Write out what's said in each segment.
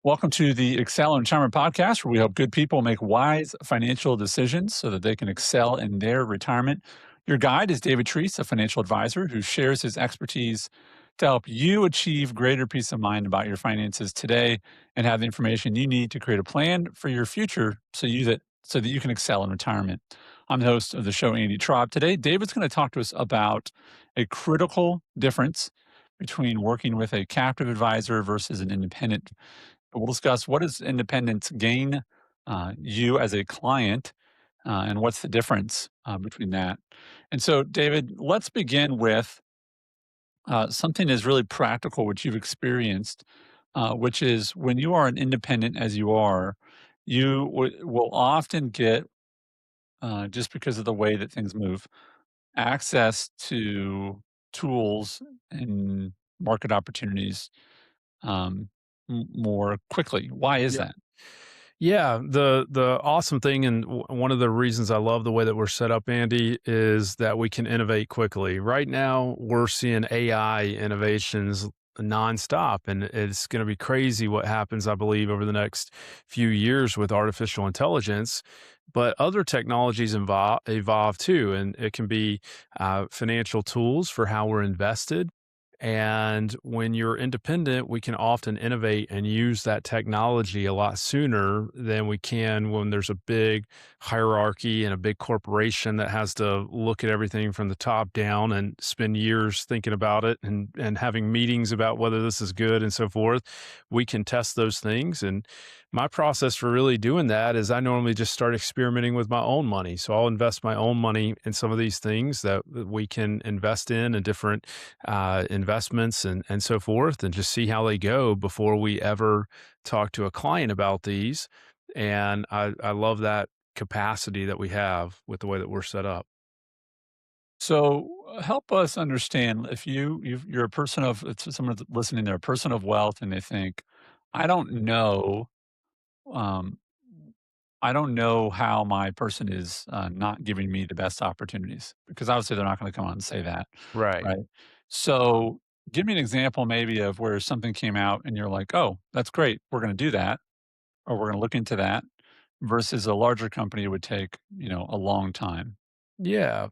Welcome to the Excel in Retirement podcast, where we help good people make wise financial decisions so that they can excel in their retirement. Your guide is David Treese, a financial advisor who shares his expertise to help you achieve greater peace of mind about your finances today and have the information you need to create a plan for your future so that you can excel in retirement. I'm the host of the show, Andy Traub. Today, David's going to talk to us about a critical difference between working with a captive advisor versus an independent. We'll discuss what does independence gain you as a client, and what's the difference between that. And so, David, let's begin with something that's really practical, which you've experienced, which is when you are an independent, as you are, you will often get, just because of the way that things move, access to tools and market opportunities more quickly. Why is Yeah. that? Yeah, the awesome thing and one of the reasons I love the way that we're set up, Andy, is that we can innovate quickly. Right now, we're seeing AI innovations nonstop, and it's going to be crazy what happens, I believe, over the next few years with artificial intelligence. But other technologies evolve too, and it can be financial tools for how we're invested. And when you're independent, we can often innovate and use that technology a lot sooner than we can when there's a big hierarchy and a big corporation that has to look at everything from the top down and spend years thinking about it and having meetings about whether this is good and so forth. We can test those things. And my process for really doing that is I normally just start experimenting with my own money. So I'll invest my own money in some of these things that we can invest in and different investments and so forth, and just see how they go before we ever talk to a client about these. And I love that capacity that we have with the way that we're set up. So help us understand if you're a person of if someone that's listening, they're a person of wealth, and they think, I don't know, um, I don't know how my person is not giving me the best opportunities because obviously they're not going to come out and say that, Right. right? So give me an example maybe of where something came out and you're like, oh, that's great, we're going to do that, or we're going to look into that, versus a larger company would take a long time. Yeah,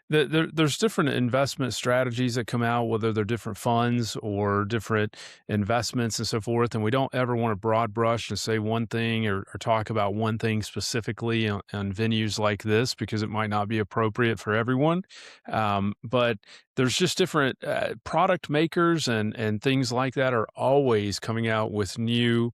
there's different investment strategies that come out, whether they're different funds or different investments and so forth. And we don't ever want to broad brush and say one thing or talk about one thing specifically on venues like this because it might not be appropriate for everyone. But there's just different product makers and things like that are always coming out with new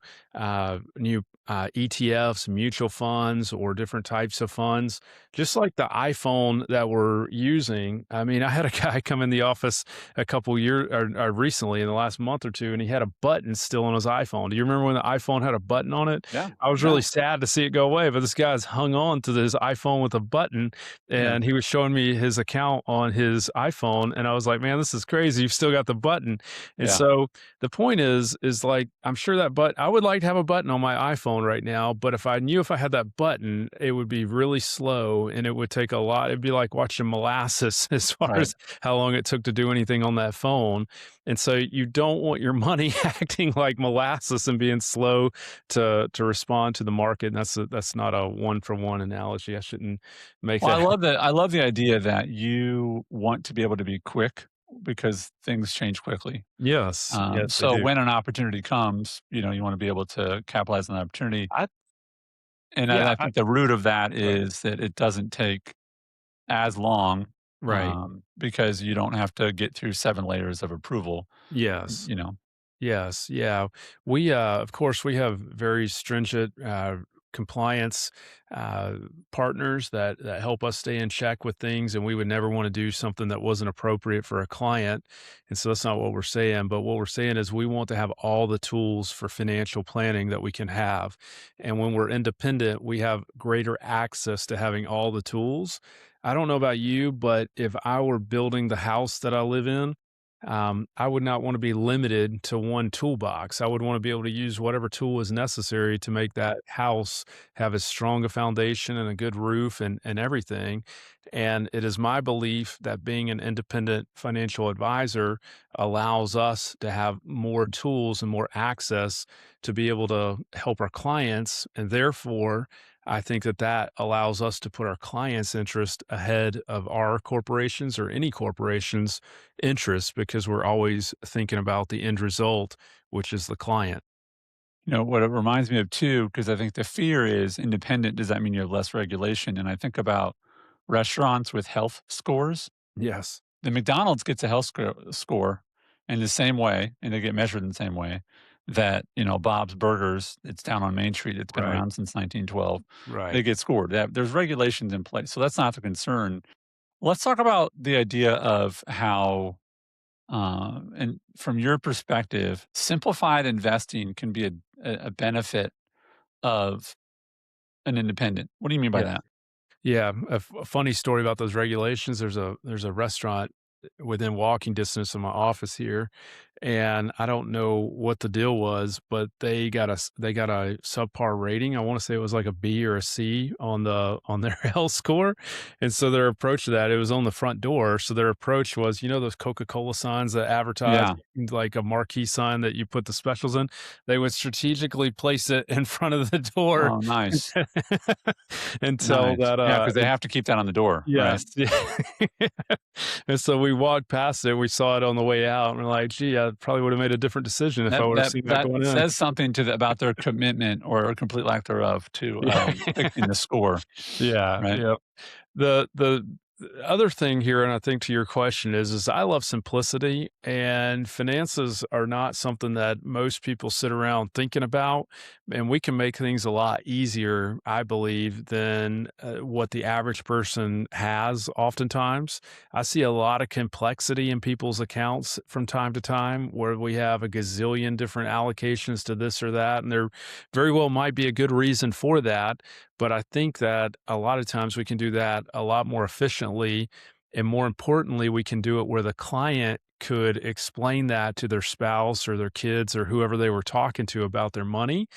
ETFs, mutual funds, or different types of funds, just like the iPhone that we're using. I mean, I had a guy come in the office a couple years or recently in the last month or two, and he had a button still on his iPhone. Do you remember when the iPhone had a button on it? Yeah, I was yeah, really sad to see it go away, but this guy's hung on to this iPhone with a button, yeah. and he was showing me his account on his iPhone, and I was like, "Man, this is crazy. You've still got the button." And Yeah. so the point is like, I'm sure that I would like to have a button on my iPhone right now, but if I knew if I had that button, it would be really slow and it would take a lot. It'd be like watching molasses as far Right. as how long it took to do anything on that phone. And so you don't want your money acting like molasses and being slow to respond to the market. And that's not a one for one analogy. I shouldn't make Well, I that. love that I love the idea that you want to be able to be quick because things change quickly. Yes, yes, they So do. when an opportunity comes, you wanna be able to capitalize on the opportunity, I and I yeah, I think the root of that right. is that it doesn't take as long, Right. because you don't have to get through 7 layers of approval, Yes. you know? Yes, yeah. Of course, we have very stringent compliance uh, partners that help us stay in check with things, and we would never want to do something that wasn't appropriate for a client. And so that's not what we're saying. But what we're saying is we want to have all the tools for financial planning that we can have. And when we're independent, we have greater access to having all the tools. I don't know about you, but if I were building the house that I live in, I would not want to be limited to one toolbox. I would want to be able to use whatever tool is necessary to make that house have as strong a foundation and a good roof and everything. And it is my belief that being an independent financial advisor allows us to have more tools and more access to be able to help our clients. And therefore, I think that that allows us to put our clients' interest ahead of our corporations or any corporations' interest because we're always thinking about the end result, which is the client. What it reminds me of too, because I think the fear is independent. Does that mean you have less regulation? And I think about restaurants with health scores. Yes. The McDonald's gets a health score in the same way, and they get measured in the same way that, Bob's Burgers, it's down on Main Street. It's been Right. around since 1912. Right. They get scored. There's regulations in place. So that's not the concern. Let's talk about the idea of how, and from your perspective, simplified investing can be a benefit of an independent. What do you mean by Yeah. that? Yeah, a funny story about those regulations. There's a restaurant within walking distance of my office here, and I don't know what the deal was, but they got a subpar rating. I want to say it was like a B or a C on their health score, and so their approach to that, it was on the front door. So their approach was, those Coca-Cola signs that advertise Yeah. like a marquee sign that you put the specials in. They would strategically place it in front of the door Oh, nice. until Nice. that Yeah, because they have to keep that on the door, right? yes. Yeah. And so we walked past it, we saw it on the way out, and we're like, "Gee, I probably would've made a different decision if I That would've that seen that that going in." says something about their commitment or a complete lack thereof to, Yeah. picking the score, Yeah, right? yeah. The other thing here, and I think to your question is I love simplicity, and finances are not something that most people sit around thinking about, and we can make things a lot easier, I believe, than what the average person has oftentimes. I see a lot of complexity in people's accounts from time to time where we have a gazillion different allocations to this or that, and there very well might be a good reason for that, but I think that a lot of times we can do that a lot more efficiently. And more importantly, we can do it where the client could explain that to their spouse or their kids or whoever they were talking to about their money.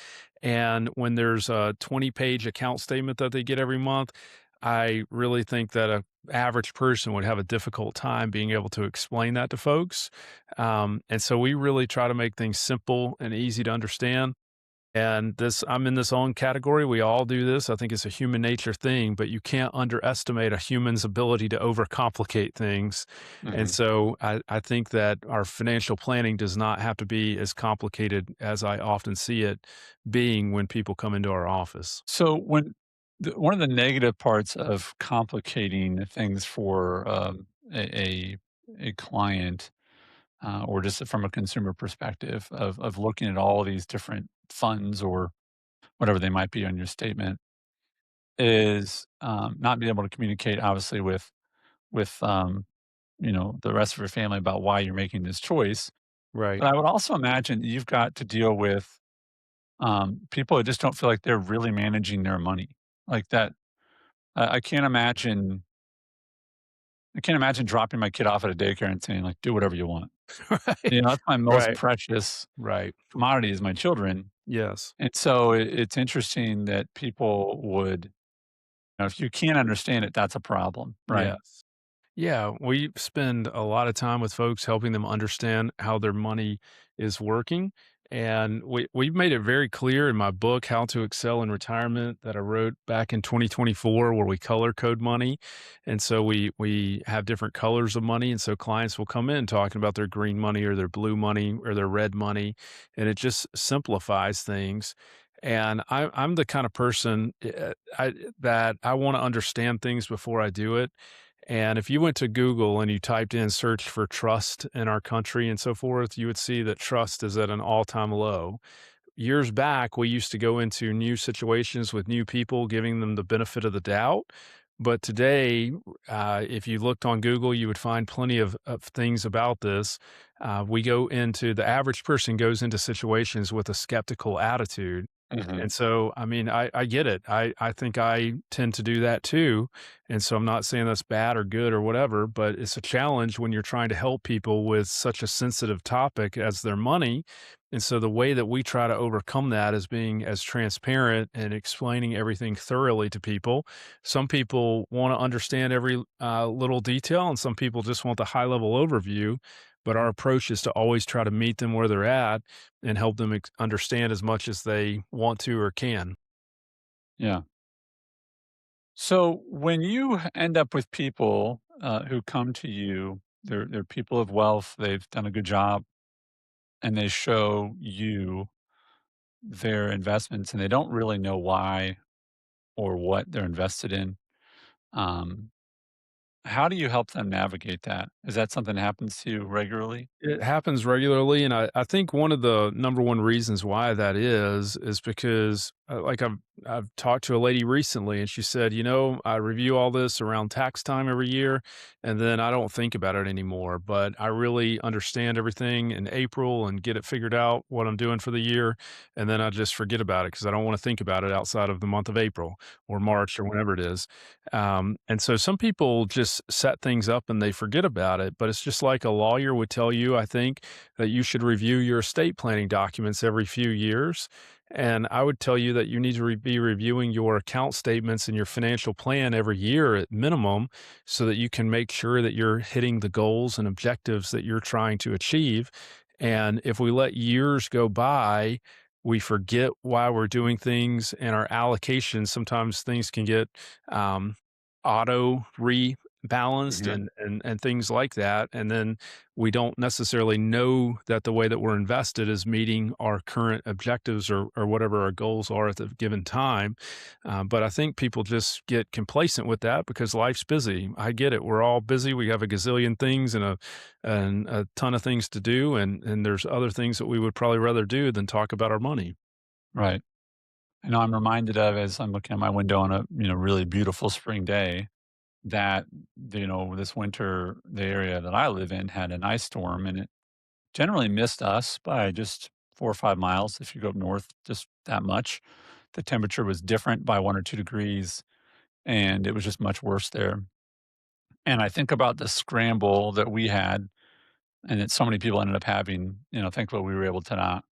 And when there's a 20-page account statement that they get every month, I really think that a average person would have a difficult time being able to explain that to folks. And so we really try to make things simple and easy to understand. And I'm in this own category. We all do this. I think it's a human nature thing, but you can't underestimate a human's ability to overcomplicate things. And Mhm. so I think that our financial planning does not have to be as complicated as I often see it being when people come into our office. So one of the negative parts of complicating things for, a client, or just from a consumer perspective of looking at all these different funds or whatever they might be on your statement is, not being able to communicate obviously with the rest of your family about why you're making this choice. Right. But I would also imagine you've got to deal with, people that just don't feel like they're really managing their money. Like that, I can't imagine dropping my kid off at a daycare and saying, like, "Do whatever you want." Right. That's my most Right. precious Right. commodity is my children. Yes. And so it's interesting that people would, if you can't understand it, that's a problem, right? Yes. Yeah, we spend a lot of time with folks helping them understand how their money is working. And we've made it very clear in my book, How to Excel in Retirement, that I wrote back in 2024, where we color code money. And so we have different colors of money. And so clients will come in talking about their green money or their blue money or their red money. And it just simplifies things. And I'm the kind of person that I want to understand things before I do it. And if you went to Google and you typed in search for trust in our country and so forth, you would see that trust is at an all-time low. Years back, we used to go into new situations with new people, giving them the benefit of the doubt. But today, if you looked on Google, you would find plenty of things about this. The average person goes into situations with a skeptical attitude. Mhm. And so, I mean, I get it. I think I tend to do that too. And so I'm not saying that's bad or good or whatever, but it's a challenge when you're trying to help people with such a sensitive topic as their money. And so the way that we try to overcome that is being as transparent and explaining everything thoroughly to people. Some people want to understand every little detail, and some people just want the high level overview. But our approach is to always try to meet them where they're at and help them understand as much as they want to or can. Yeah. So when you end up with people who come to you, they're people of wealth, they've done a good job, and they show you their investments, and they don't really know why or what they're invested in. Um, how do you help them navigate that? Is that something that happens to you regularly? It happens regularly, and I think one of the number one reasons why that is because, I've talked to a lady recently, and she said, "You know, I review all this around tax time every year, and then I don't think about it anymore, but I really understand everything in April and get it figured out what I'm doing for the year, and then I just forget about it because I don't wanna think about it outside of the month of April or March or whenever it is." And so some people just set things up and they forget about it, but it's just like a lawyer would tell you, I think, that you should review your estate planning documents every few years. And I would tell you that you need to be reviewing your account statements and your financial plan every year at minimum so that you can make sure that you're hitting the goals and objectives that you're trying to achieve. And if we let years go by, we forget why we're doing things and our allocations. Sometimes things can get um, auto rebalanced Mhm. and things like that, and then we don't necessarily know that the way that we're invested is meeting our current objectives or whatever our goals are at the given time. But I think people just get complacent with that because life's busy. I get it. We're all busy. We have a gazillion things and a ton of things to do, and there's other things that we would probably rather do than talk about our money. Right. I know I'm reminded of as I'm looking at my window on a really beautiful spring day that this winter the area that I live in had an ice storm and it generally missed us by just 4 or 5 miles. If you go up north, just that much. The temperature was different by 1 or 2 degrees, and it was just much worse there. And I think about the scramble that we had, and that so many people ended up having. Thankfully we were able to not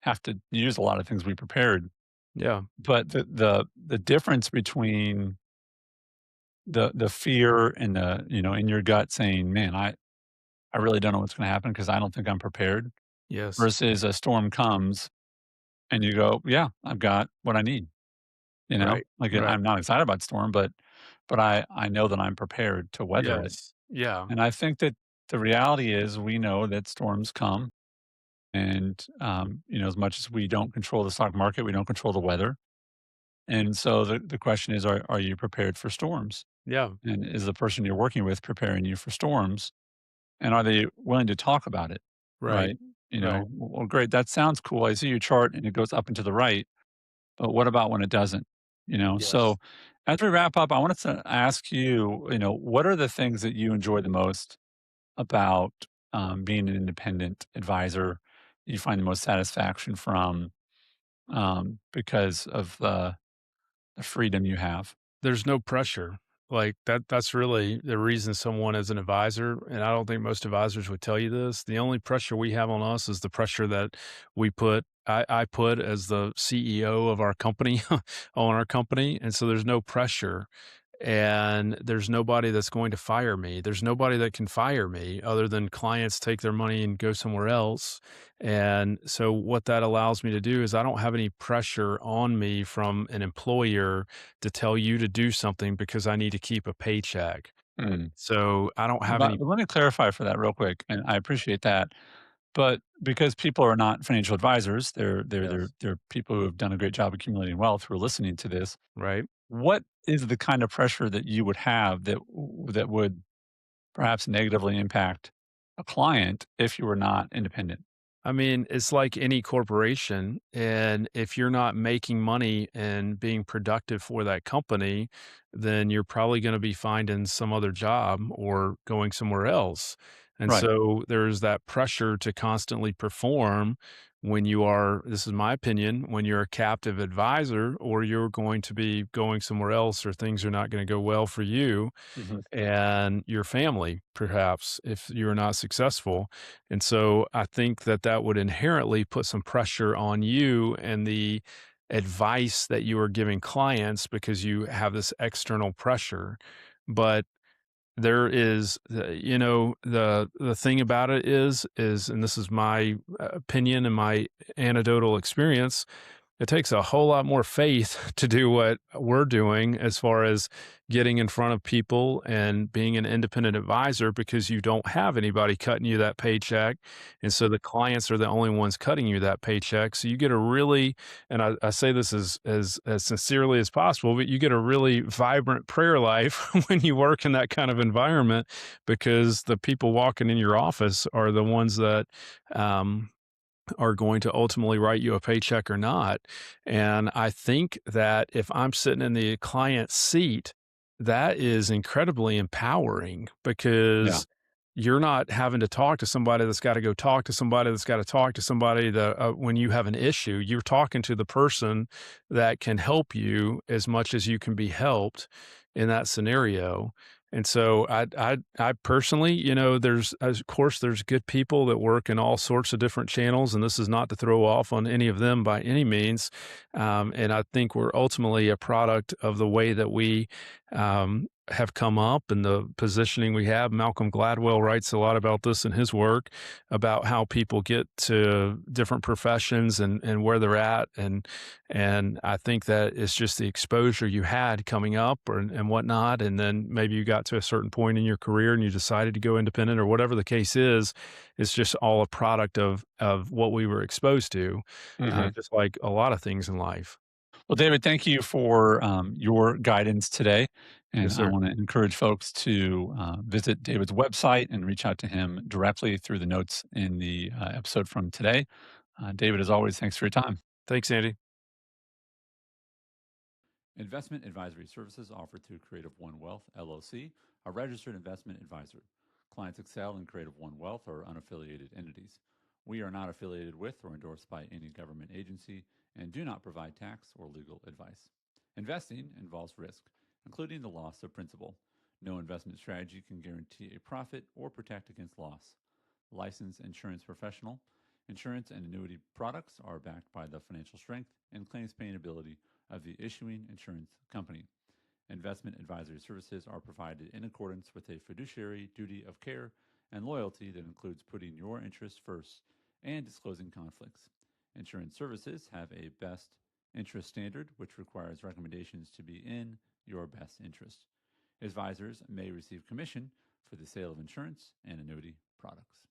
have to use a lot of things we prepared. Yeah. But the difference between the fear and in your gut saying, "Man, I really don't know what's gonna happen because I don't think I'm prepared," Yes. versus a storm comes and you go, "Yeah, I've got what I need," you know? Right. Like, Right. I'm not excited about storm, but I know that I'm prepared to weather it. Yes. Yeah. And I think that the reality is we know that storms come and, as much as we don't control the stock market, we don't control the weather. And so the question is, are you prepared for storms? Yeah. And is the person you're working with preparing you for storms? And are they willing to talk about it? Right. Right? Right. Well, great. That sounds cool. I see your chart and it goes up and to the right, but what about when it doesn't? So Yes. as we wrap up, I wanted to ask you, what are the things that you enjoy the most about being an independent advisor? You find the most satisfaction from because of the freedom you have. There's no pressure. Like that's really the reason someone is an advisor, and I don't think most advisors would tell you this. The only pressure we have on us is the pressure that I put as the CEO of our company on our company, and so there's no pressure and there's nobody that's going to fire me. There's nobody that can fire me other than clients take their money and go somewhere else. And so what that allows me to do is I don't have any pressure on me from an employer to tell you to do something because I need to keep a paycheck. Mm. So I don't have But any. let me clarify for that real quick, and I appreciate that. But because people are not financial advisors, Yes. they're people who have done a great job accumulating wealth who are listening to this. Right. What is the kind of pressure that you would have that would perhaps negatively impact a client if you were not independent? I mean, it's like any corporation. And if you're not making money and being productive for that company, then you're probably going to be finding some other job or going somewhere else. And Right. so there's that pressure to constantly perform when you are, this is my opinion, when you're a captive advisor or you're going to be going somewhere else or things are not going to go well for you Mhm. and your family, perhaps, if you're not successful. And so I think that that would inherently put some pressure on you and the advice that you are giving clients because you have this external pressure. But there is, the thing about it is, and this is my opinion and my anecdotal experience, it takes a whole lot more faith to do what we're doing as far as getting in front of people and being an independent advisor because you don't have anybody cutting you that paycheck. And so the clients are the only ones cutting you that paycheck. So you get a really, and I say this as sincerely as possible, but you get a really vibrant prayer life when you work in that kind of environment because the people walking in your office are the ones that, um, are going to ultimately write you a paycheck or not. And I think that if I'm sitting in the client seat, that is incredibly empowering Yeah. because you're not having to talk to somebody that's got to go talk to somebody that's got to talk to somebody that when you have an issue, you're talking to the person that can help you as much as you can be helped in that scenario. And so I personally, there's of course there's good people that work in all sorts of different channels, and this is not to throw off on any of them by any means. And I think we're ultimately a product of the way that we have come up and the positioning we have. Malcolm Gladwell writes a lot about this in his work about how people get to different professions and where they're at. And I think that it's just the exposure you had coming up and whatnot. And then maybe you got to a certain point in your career and you decided to go independent or whatever the case is. It's just all a product of what we were exposed to, Mhm. just like a lot of things in life. Well, David, thank you for your guidance today. And Yes, I sir. want to encourage folks to visit David's website and reach out to him directly through the notes in the episode from today. David, as always, thanks for your time. Thanks, Andy. Investment advisory services offered through Creative One Wealth, LLC, a registered investment advisor. Clients excel in Creative One Wealth or unaffiliated entities. We are not affiliated with or endorsed by any government agency and do not provide tax or legal advice. Investing involves risk, including the loss of principal. No investment strategy can guarantee a profit or protect against loss. Licensed insurance professional. Insurance and annuity products are backed by the financial strength and claims paying ability of the issuing insurance company. Investment advisory services are provided in accordance with a fiduciary duty of care and loyalty that includes putting your interests first and disclosing conflicts. Insurance services have a best interest standard, which requires recommendations to be in your best interest. Advisors may receive commission for the sale of insurance and annuity products.